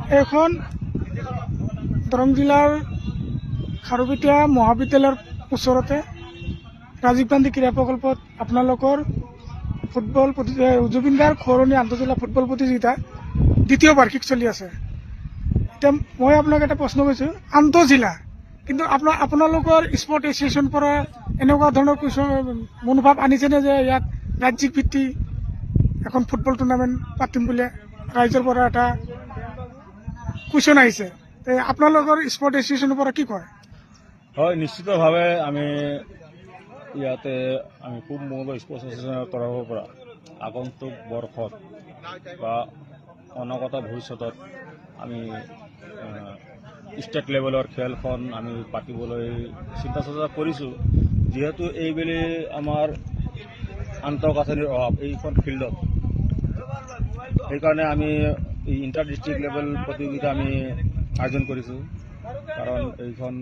এখন দৰং জিলাৰ খাৰুপেটীয়া মহাবিদ্যালয়ৰ ওচৰতে ৰাজীৱ গান্ধী ক্ৰীড়া প্ৰকল্পত আপোনালোকৰ ফুটবল জুবিন গাৰ্গ সৌৰণী আন্তঃজিলা ফুটবল প্ৰতিযোগিতা দ্বিতীয় বাৰ্ষিক চলি আছে। এতিয়া মই আপোনাক এটা প্ৰশ্ন কৰিছোঁ, আন্তঃজিলা কিন্তু আপোনালোকৰ স্পৰ্ট এছ'চিয়েশ্যনৰ পৰা এনেকুৱা ধৰণৰ মনোভাৱ আনিছেনে যে ইয়াত ৰাজ্যিক ভিত্তি এখন ফুটবল টুৰ্ণামেণ্ট পাতিম বুলি ৰাইজৰ পৰা এটা কুৱেশ্যন আহিছে, আপোনালোকৰ স্পৰ্ট এছ'চিয়েশ্যনৰ পৰা কি কয়? হয়, নিশ্চিতভাৱে আমি ইয়াতে আমি পূব মংগল স্পৰ্টছ এছ'চিয়েশ্যনৰ তৰফৰ পৰা আগন্তুক বৰ্ষত বা অনাগত ভৱিষ্যতত আমি ষ্টেট লেভেলৰ খেলখন আমি পাতিবলৈ চিন্তা চৰ্চা কৰিছোঁ। যিহেতু এইবেলি আমাৰ আন্তঃগাঁথনিৰ অভাৱ এইখন ফিল্ডত, সেইকাৰণে আমি ইণ্টাৰ ডিষ্ট্ৰিক্ট লেভেল প্ৰতিযোগিতা আমি আয়োজন কৰিছোঁ। কাৰণ এইখন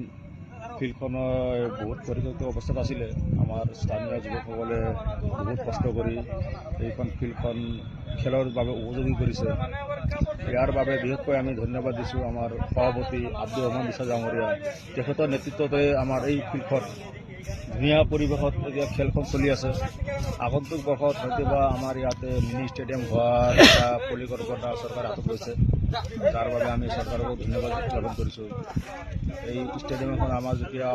ফিল্ডখনৰ বহুত পৰিত্যক্ত অৱস্থাত আছিলে। আমাৰ স্থানীয় যুৱকসকলে বহুত কষ্ট কৰি এইখন ফিল্ডখন খেলৰ বাবে উপযোগী কৰিছে। ইয়াৰ বাবে বিশেষকৈ আমি ধন্যবাদ দিছোঁ আমাৰ সভাপতি আব্দুৰ ৰহমান বিশ্বাস ডাঙৰীয়া, তেখেতৰ নেতৃত্বতে আমাৰ এই ফিল্ডখন ধুনীয়া পৰিৱেশত এতিয়া খেলখন চলি আছে। আগন্তুক বৰ্ষত হয়তোবা আমাৰ ইয়াতে মিনি ষ্টেডিয়াম হোৱাৰ এটা পৰিকল্পনা চৰকাৰে হাতত লৈছে, যাৰ বাবে আমি চৰকাৰকো ধন্যবাদ জ্ঞাপন কৰিছোঁ। এই ষ্টেডিয়ামখন আমাৰ যেতিয়া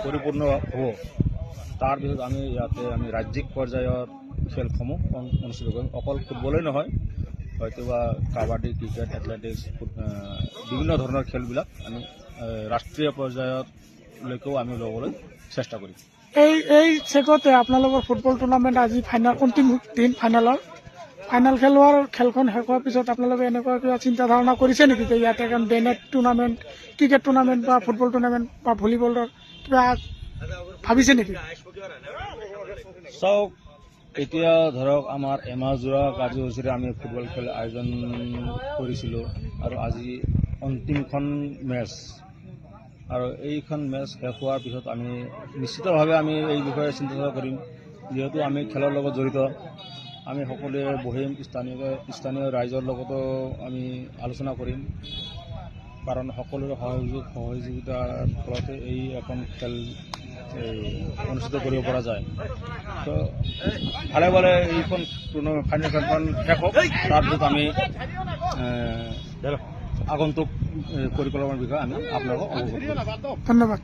পৰিপূৰ্ণ হ'ব, তাৰপিছত আমি ইয়াতে ৰাজ্যিক পৰ্যায়ৰ খেলসমূহ অনুষ্ঠিত কৰিম। অকল ফুটবলেই নহয়, হয়তোবা কাবাডী, ক্ৰিকেট, এথলেটিক্স, বিভিন্ন ধৰণৰ খেলবিলাক আমি ৰাষ্ট্ৰীয় পৰ্যায়লৈকেও আমি ল'বলৈ চেষ্টা কৰিম। এই চেগতে আপোনালোকৰ ফুটবল টুৰ্ণামেণ্ট আজি অন্তিম দিন ফাইনেল খেলখন শেষ হোৱাৰ পিছত আপোনালোকে এনেকুৱা কিবা চিন্তা ধাৰণা কৰিছে নেকি যে ইয়াতে এখন ডে-নাইট টুৰ্ণামেণ্ট, ক্ৰিকেট টুৰ্ণামেণ্ট বা ফুটবল টুৰ্ণামেণ্ট বা ভলীবলৰ কিবা ভাবিছে নেকি? চাওক, এতিয়া ধৰক আমাৰ এমাহজোৰা কাৰ্যসূচীৰে আমি ফুটবল খেল আয়োজন কৰিছিলোঁ আৰু আজি অন্তিমখন মেচ, আৰু এইখন মেচ শেষ হোৱাৰ পিছত আমি নিশ্চিতভাৱে আমি এই বিষয়ে চিন্তা চৰ্চা কৰিম। যিহেতু আমি খেলৰ লগত জড়িত, আমি সকলোৱে বহিম, স্থানীয় ৰাইজৰ লগতো আমি আলোচনা কৰিম, কাৰণ সকলোৰে সহযোগিতাৰ ফলতে এই এখন খেল অনুষ্ঠিত কৰিব পৰা যায়। তো ভালে ভালে এইখন ফাইনেল খেলখন শেষ হওক, তাৰপিছত আমি আগন্তুক পৰিকল্পনাৰ বিষয়ে আমি আপোনালোকক অৱগত কৰিম। ধন্যবাদ।